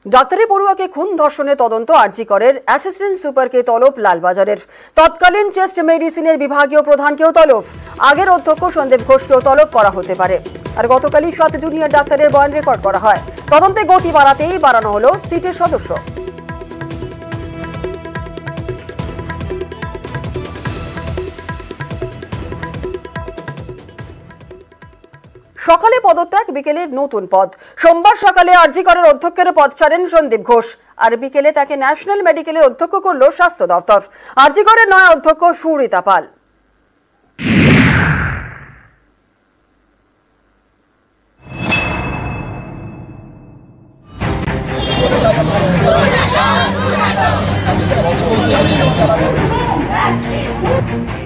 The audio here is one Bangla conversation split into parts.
ডাক্তারি পড়ুয়াকে খুন ধর্ষণে তদন্ত আরজি করের অ্যাসিস্ট্যান্ট সুপারকে তলব লালবাজারের। তৎকালীন চেস্ট মেডিসিনের বিভাগীয় প্রধানকেও তলব, আগের অধ্যক্ষ সন্দীপ ঘোষকেও তলব করা হতে পারে। আর গতকালই 7 জুনিয়র ডাক্তারের বয়ান রেকর্ড করা হয়। তদন্তে গতি বাড়াতেই বাড়ানো হলো সিটের সদস্য। সকালে পদত্যাগ, বিকেলে নতুন পদ। সোমবার সকালে আরজি করের অধ্যক্ষের পদ ছাড়েন সন্দীপ ঘোষ, আর বিকেলে তাকে ন্যাশনাল মেডিকেলের অধ্যক্ষ করল স্বাস্থ্য দপ্তর। আরজি করের নয়া অধ্যক্ষ সুরিতা পাল।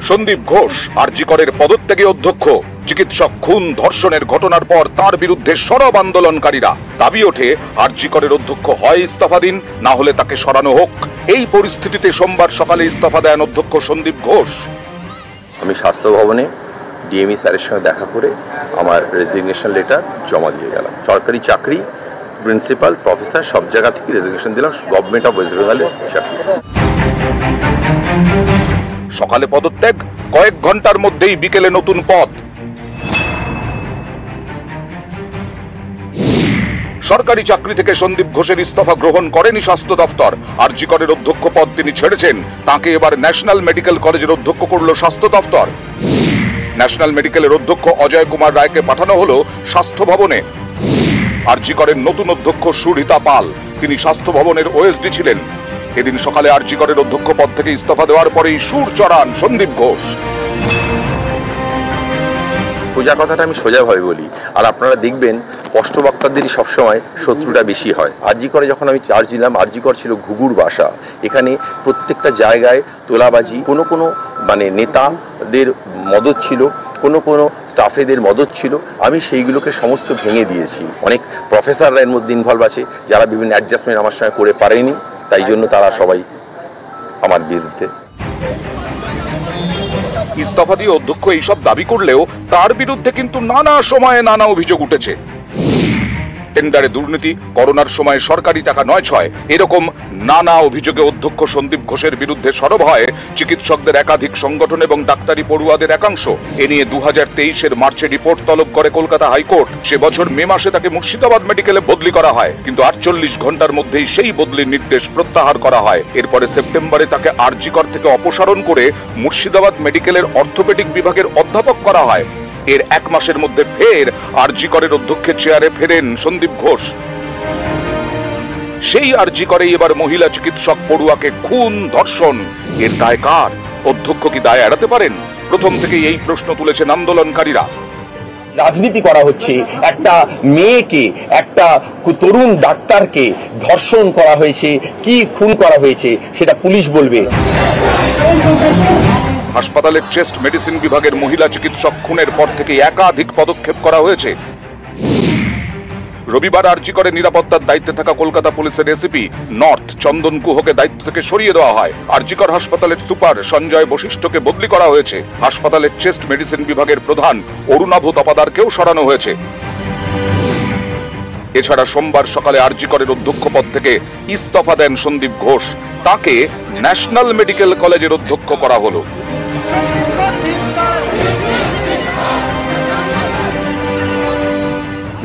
সন্দীপ ঘোষ আরজি করের পদত্যাগী অধ্যক্ষ। চিকিৎসক খুন ধর্ষণের ঘটনার পর তার বিরুদ্ধে সরব আন্দোলনকারীরা। দাবি ওঠে আরজি করের অধ্যক্ষ হয় ইস্তফা দিন, না হলে তাকে সরানো হোক। এই পরিস্থিতিতে সোমবার সকালে ইস্তফা দেন অধ্যক্ষ সন্দীপ ঘোষ। আমি স্বাস্থ্য ভবনে ডিএমই স্যারের সঙ্গে দেখা করে আমার রেজিগনেশন লেটার জমা দিয়ে গেলাম। সরকারি চাকরি, প্রিন্সিপাল, প্রফেসর সব জায়গা থেকে রেজিগনেশন দিলাম, গভর্নমেন্ট অফ ওয়েস্ট বেঙ্গলের চাকরি। সকালে পদত্যাগ, কয়েক ঘন্টার মধ্যেই বিকেলে নতুন পদ। সরকারি চাকরি থেকে সন্দীপ ঘোষের ইস্তফা গ্রহণ করেনি স্বাস্থ্য দপ্তর। আরজি করের অধ্যক্ষ পদ তিনি ছেড়েছেন, তাকে এবার ন্যাশনাল মেডিকেল কলেজের অধ্যক্ষ করল স্বাস্থ্য দপ্তর। ন্যাশনাল মেডিকেলের অধ্যক্ষ অজয় কুমার রায়কে পাঠানো হলো স্বাস্থ্য ভবনে। আরজি করের নতুন অধ্যক্ষ সুরিতা পাল, তিনি স্বাস্থ্য ভবনের ওএসডি ছিলেন। এদিন সকালে আরজি করের অধ্যক্ষ পদ থেকে ইস্তফা দেওয়ার পরেই সুর চড়ান সন্দীপ ঘোষ। সোজা কথাটা আমি সোজাভাবে বলি, আর আপনারা দেখবেন স্পষ্ট বক্তাদেরই সবসময় শত্রুটা বেশি হয়। আরজি করে যখন আমি চার্জ নিলাম, আরজি কর ছিল ঘুঘুর বাসা। এখানে প্রত্যেকটা জায়গায় তোলাবাজি, কোনো নেতাদের মদত ছিল, কোনো স্টাফেদের মদত ছিল। আমি সেইগুলোকে সমস্ত ভেঙে দিয়েছি। অনেক প্রফেসররা এর মধ্যে ইনভলভ আছে, যারা বিভিন্ন অ্যাডজাস্টমেন্ট আমার সঙ্গে করে পারেনি, তাই জন্য তারা সবাই আমার বিরুদ্ধে। ইস্তফা দিয়ে অধ্যক্ষ এইসব দাবি করলেও তার বিরুদ্ধে কিন্তু নানা সময়ে নানা অভিযোগ উঠেছে। টেন্ডারে দুর্নীতি, করোনার সময় সরকারি টাকা 9/6, এরকম নানা অভিযোগে অধ্যক্ষ সন্দীপ ঘোষের বিরুদ্ধে সরব হয় চিকিৎসকদের একাধিক সংগঠন এবং ডাক্তারি পড়ুয়াদের একাংশ। এ নিয়ে 2023-এর মার্চে রিপোর্ট তলব করে কলকাতা হাইকোর্ট। সে বছর মে মাসে তাকে মুর্শিদাবাদ মেডিকেলে বদলি করা হয়, কিন্তু 48 ঘন্টার মধ্যেই সেই বদলির নির্দেশ প্রত্যাহার করা হয়। এরপরে সেপ্টেম্বরে তাকে আরজি কর থেকে অপসারণ করে মুর্শিদাবাদ মেডিকেলের অর্থোপেডিক বিভাগের অধ্যাপক করা হয়। এর 1 মাসের মধ্যে ফের আরজি করের অধ্যক্ষের চেয়ারে ফেরেন সন্দীপ ঘোষ। সেই আরজি করেই এবার মহিলা চিকিৎসক পড়ুয়াকে খুন ধর্ষণ, এর দায় কার? অধ্যক্ষ কি দায় এড়াতে পারেন? প্রথম থেকেই এই প্রশ্ন তুলেছেন আন্দোলনকারীরা। রাজনীতি করা হচ্ছে, একটা মেয়েকে, একটা তরুণ ডাক্তারকে ধর্ষণ করা হয়েছে, কি খুন করা হয়েছে সেটা পুলিশ বলবে। হাসপাতালের চেস্ট মেডিসিন বিভাগের মহিলা চিকিৎসক খুনের পর থেকে একাধিক পদক্ষেপ করা হয়েছে। রবিবার আরজি করে নিরাপত্তার দায়িত্বে থাকা কলকাতা পুলিশের এসিপি নর্থ চন্দন গুহকে দায়িত্ব থেকে সরিয়ে দেওয়া হয়। আরজি কর হাসপাতালের সুপার সঞ্জয় বশিষ্ঠকে বদলি করা হয়েছে। হাসপাতালের চেস্ট মেডিসিন বিভাগের প্রধান অরুণাভ তপাদারকেও সরানো হয়েছে। এছাড়া সোমবার সকালে আরজি করের অধ্যক্ষ পদ থেকে ইস্তফা দেন সন্দীপ ঘোষ, তাকে ন্যাশনাল মেডিকেল কলেজের অধ্যক্ষ করা হলো।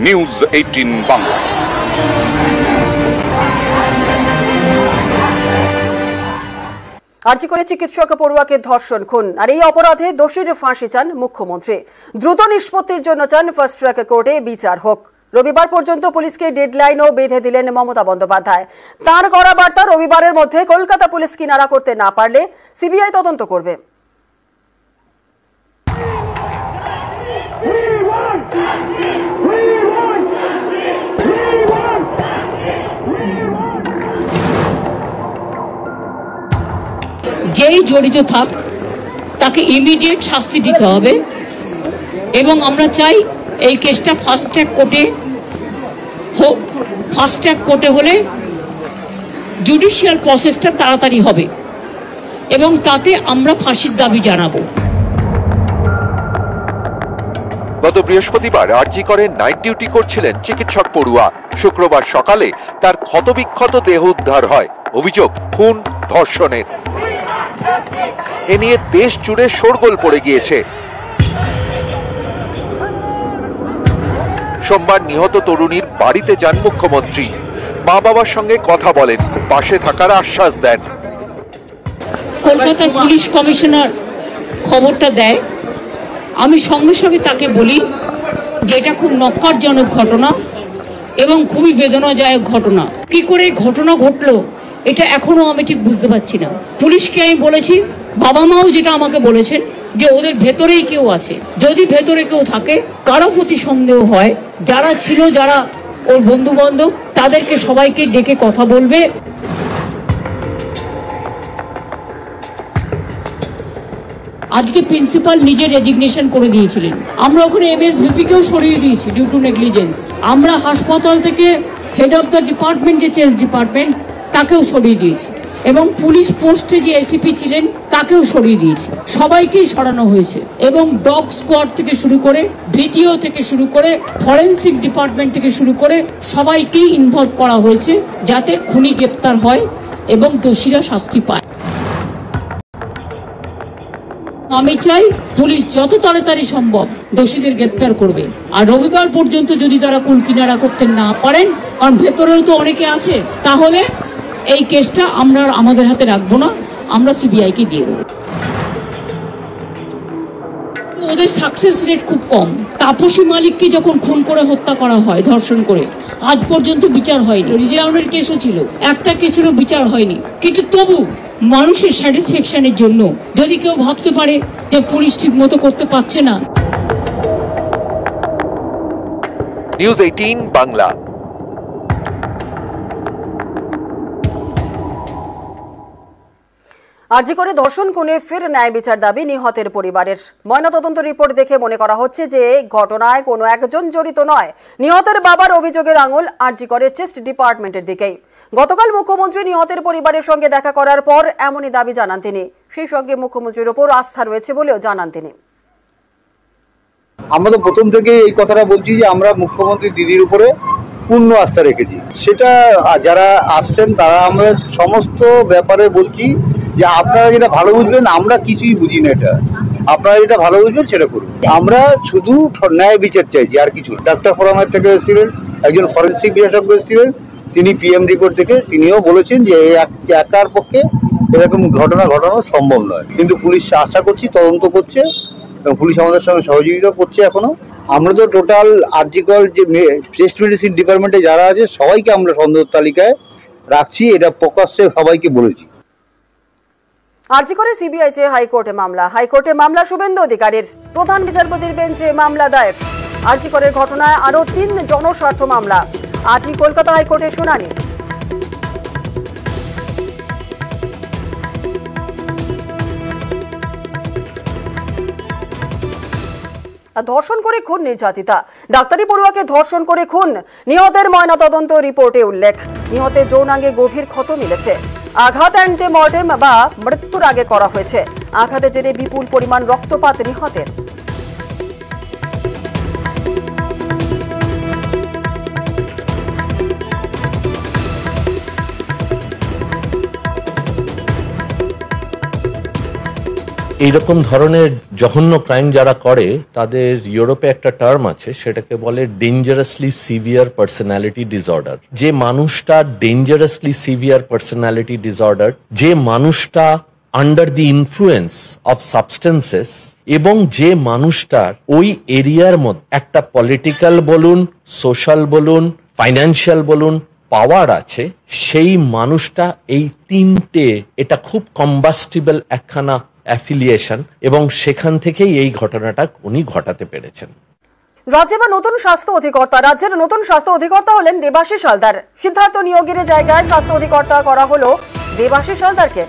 নিউজ 18 বাংলা। আরজি করে চিকিৎসক পড়ুয়াকে ধর্ষণ, খুন আর এই অপরাধে দোষীর ফাঁসি চান মুখ্যমন্ত্রী। দ্রুত নিষ্পত্তির জন্য চান ফার্স্ট ট্র্যাক কোর্টে বিচার হোক। রবিবার পর্যন্ত পুলিশকে ডেডলাইনও বেঁধে দিলেন মমতা বন্দ্যোপাধ্যায়। তার করা বার্তা, রবিবারের মধ্যে কলকাতা পুলিশ কিনারা করতে না পারলে সিবিআই তদন্ত করবে। যেই জড়িত থাক তাকে ইমিডিয়েট শাস্তি দিতে হবে, এবং আমরা চাই এই কেসটা ফাস্ট ট্র্যাক কোর্টে হোক। ফাস্ট ট্র্যাক কোর্টে হলে জুডিশিয়াল প্রসেসটা তাড়াতাড়ি হবে এবং তাতে আমরা ফাঁসির দাবি জানাবো। গত বৃহস্পতিবার আরজি করে নাইট ডিউটি করছিলেন চিকিৎসক পড়ুয়া। শুক্রবার সকালে তার ক্ষতবিক্ষত দেহ উদ্ধার হয়। অভিযোগ খুন, ধর্ষণের। এ নিয়ে দেশ জুড়ে শোরগোল পড়ে গিয়েছে। সোমবার নিহত তরুণীর বাড়িতে যান মুখ্যমন্ত্রী। মা বাবার সঙ্গে কথা বলেন, পাশে থাকার আশ্বাস দেন। কলকাতার পুলিশ কমিশনার খবরটা দেয়, আমি সঙ্গে সঙ্গে তাকে বলি যে এটা খুব নক্কারজনক ঘটনা এবং খুবই বেদনাদায়ক ঘটনা। কি করে ঘটনা ঘটলো এটা এখনো আমি ঠিক বুঝতে পারছি না। পুলিশকে আমি বলেছি, বাবা মাও যেটা আমাকে বলেছেন যে ওদের ভেতরেই কেউ আছে। যদি ভেতরে কেউ থাকে, কারো প্রতি সন্দেহ হয়, যারা ছিল, যারা ওর বন্ধু বান্ধব, তাদেরকে সবাইকে ডেকে কথা বলবে। আজকে প্রিন্সিপাল নিজে রেজিগনেশন করে দিয়েছিলেন। আমরা ওখানে এমএসভিপি কেও সরিয়ে দিয়েছি ডিউ টু নেগলিজেন্স। আমরা হাসপাতাল থেকে হেড অফ দ্য ডিপার্টমেন্ট, যে চেস্ট ডিপার্টমেন্ট, তাকেও সরিয়ে দিয়েছি এবং পুলিশ পোস্টে যে এসিপি ছিলেন তাকেও সরিয়ে দিয়েছি। সবাইকেই সরানো হয়েছে এবং ডগ স্কোয়াড থেকে শুরু করে, ভিডিও থেকে শুরু করে, ফরেন্সিক ডিপার্টমেন্ট থেকে শুরু করে সবাইকেই ইনভলভ করা হয়েছে যাতে খুনি গ্রেপ্তার হয় এবং দোষীরা শাস্তি পায়। আমি চাই পুলিশ যত তাড়াতাড়ি সম্ভব দোষীদের গ্রেপ্তার করবে। আর রবিবার পর্যন্ত যদি তারা কুল কিনারা করতে না পারেন, কারণ ভেতরেও তো অনেকে আছে, তাহলে এই কেসটা আমরা আমাদের হাতে রাখবো না, আমরা সিবিআইকে দিয়ে দেবো। ওদের সাকসেস রেট খুব কম। তাপসী মালিককে যখন খুন করে হত্যা করা হয়, ধর্ষণ করে, আজ পর্যন্ত বিচার হয়নি। রিজাউনের কেসও ছিল, একটা কেসেরও বিচার হয়নি। কিন্তু তবু মানুষের স্যাটিসফ্যাকশনের জন্য যদি কেউ ভাবতে পারে যে পুলিশ ঠিক মতো করতে পারছে না। নিউজ 18 বাংলা। আরজি করে ধর্ষণ খুনে ফের ন্যায় বিচার দাবি নিহতের পরিবারের। ময়নাতদন্ত রিপোর্ট দেখে মনে করা হচ্ছে যে ঘটনায় কোনো একজন জড়িত নয়। নিহতের বাবার অভিযোগের আঙুল আরজি করে চেস্ট ডিপার্টমেন্টের দিকেই। গতকাল মুখ্যমন্ত্রী নিহতের পরিবারের সঙ্গে দেখা করার পর এমনই দাবি জানান তিনি। সেই সঙ্গে মুখ্যমন্ত্রীর ওপর আস্থা রয়েছে বলেও জানান তিনি। আমরা তো প্রথম থেকে এই কথাটা বলছি যে আমরা মুখ্যমন্ত্রী দিদির উপরে পূর্ণ আস্থা রেখেছি। সেটা যারা আসছেন তারা আমরা সমস্ত ব্যাপারে বলছি যে আপনারা যেটা ভালো বুঝবেন, আমরা কিছুই বুঝি না, এটা আপনারা যেটা ভালো বুঝবেন সেটা করুন। আমরা শুধু ন্যায় বিচার চাইছি, আর কিছু। ডাক্তার ফোরামের থেকে এসেছিলেন, একজন ফরেন্সিক বিশেষজ্ঞ এসেছিলেন, তিনি পিএম রিপোর্ট থেকে তিনিও বলেছেন যে একার পক্ষে এরকম ঘটনা ঘটানো সম্ভব নয়। কিন্তু পুলিশ আশা করছি তদন্ত করছে এবং পুলিশ আমাদের সঙ্গে সহযোগিতা করছে। এখনো আমরা তো টোটাল আরজিকর যে চেস্ট মেডিসিন ডিপার্টমেন্টে যারা আছে সবাইকে আমরা সন্দেহ তালিকায় রাখছি, এটা প্রকাশ্যে সবাইকে বলেছি। আরজি করে সিবিআই চেয়ে হাইকোর্টে মামলা। হাইকোর্টে মামলা শুভেন্দু অধিকারীর। প্রধান বিচারপতির বেঞ্চে মামলা দায়ের। আরজি করের ঘটনায় আরো 3 জনস্বার্থ মামলা। আজই কলকাতা হাইকোর্টে শুনানি। ধর্ষণ করে খুন নির্যাতিতা। ডাক্তারি পড়ুয়াকে ধর্ষণ করে খুন, নিহতের ময়নাতদন্ত রিপোর্টে উল্লেখ। নিহতের যৌনাঙ্গে গভীর ক্ষত মিলেছে। আঘাত অ্যান্টিমর্টেম বা মৃত্যুর আগে করা হয়েছে। আঘাতের জেরে বিপুল পরিমাণ রক্তপাত নিহতের। এইরকম ধরনের জঘন্য ক্রাইম যারা করে তাদের ইউরোপে একটা টার্ম আছে, সেটাকে বলে ডেঞ্জারাসলি সিভিয়ার পার্সোনালিটি ডিসঅর্ডার। যে মানুষটা ডেঞ্জারাসলি সিভিয়ার পার্সোনালিটি ডিসঅর্ডার, যে মানুষটা under the influence of substances, এবং যে মানুষটার ওই এরিয়ার মধ্যে একটা পলিটিক্যাল বলুন, সোশ্যাল বলুন, ফাইন্যান্সিয়াল বলুন পাওয়ার আছে, সেই মানুষটা এই তিনটে, এটা খুব কম্বাস্টিবল একখানা অ্যাফিলিয়েশন, এবং সেখান থেকেই এই ঘটনাটা উনি ঘটাতে পেরেছেন। রাজ্যে নতুন স্বাস্থ্য অধিকর্তা। রাজ্যের নতুন স্বাস্থ্য অধিকর্তা হলেন দেবাশিস হালদার। সিদ্ধার্থ নিয়োগের জায়গায় স্বাস্থ্য অধিকর্তা করা হলো দেবাশিস হালদারকে।